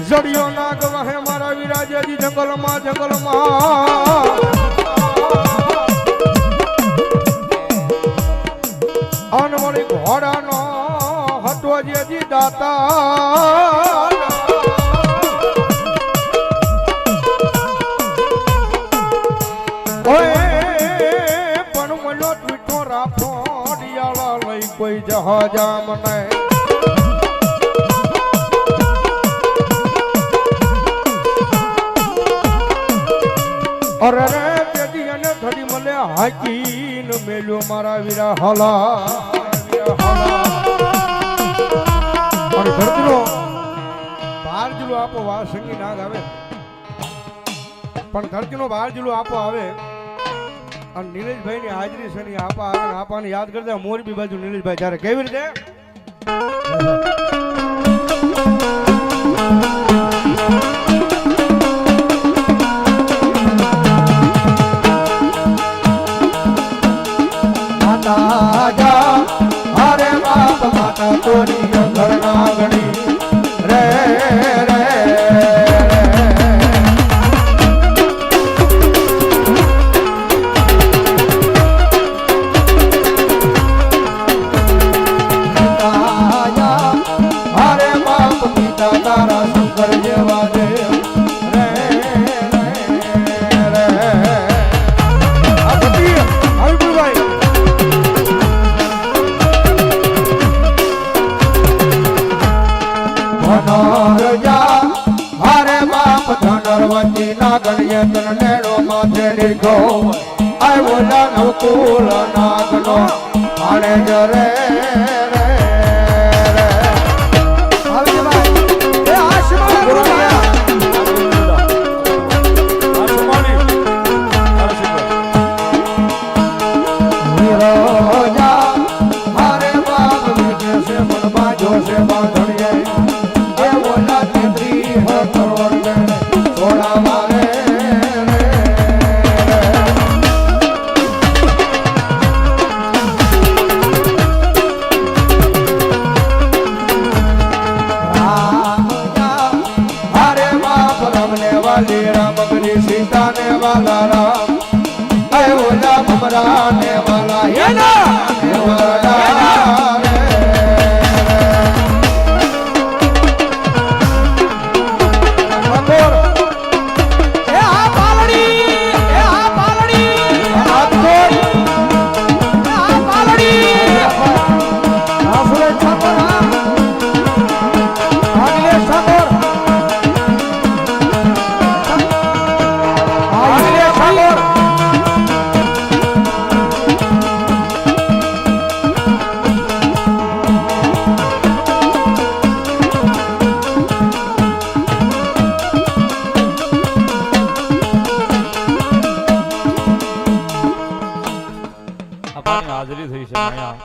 જડિયો નાગ વહે મારા વિરાજાજી જંગલમાં અનવળી ઘોડાનો હતો જેજી દાતા પણ મનો મીઠો રાખો ડિયાળા લઈ કોઈ જહાજા મને અરે રે તેજી અને ઘડી મને હાકીન મેલ્યો મારા વીરા હલા અને ધરતીનો બાર જુલો આપો વા સંગી નાગ આવે પણ ધરતીનો બાર જુલો આપો આવે અને નીલેશભાઈ ની હાજરી છે ની આપા આવે ને આપાને યાદ કરતા મોરબી બાજુ નીલેશભાઈ જ્યારે કેવી રીતે हरे बाप माता तोरी घरना गणी रे रे हरे बाप पिता तारा शंकर जेवा देव रे रे रे આ બધી આવી ભાઈ ધનરજા હરે બાપ ધનરવતી ના ગણ્ય તનેડો માથે લીધો આવ્યો દાનવ કુલ નાગનો આણે જરે રે રે આવી ભાઈ એ આશીર્વાદ બોલાયા વીરજા હરે બાપ વિજય સે મન બાજો સે બાંધણીએ થોડા મારે हरे बाप रमने वाली राम बनी सीता ने वाला राम अयोध्या भमराने वाला ये ना હાજરી થઈ છે અહીંયા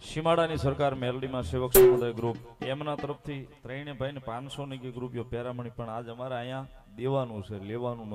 સીમાડાની સરકાર મેલડીમાં સેવક સમુદાય ગ્રુપ એમના તરફથી ત્રણે ભાઈને 500 ની ગ્રુપ પેરામણી પણ આજ અમારે અહીંયા દેવાનું છે લેવાનું નથી.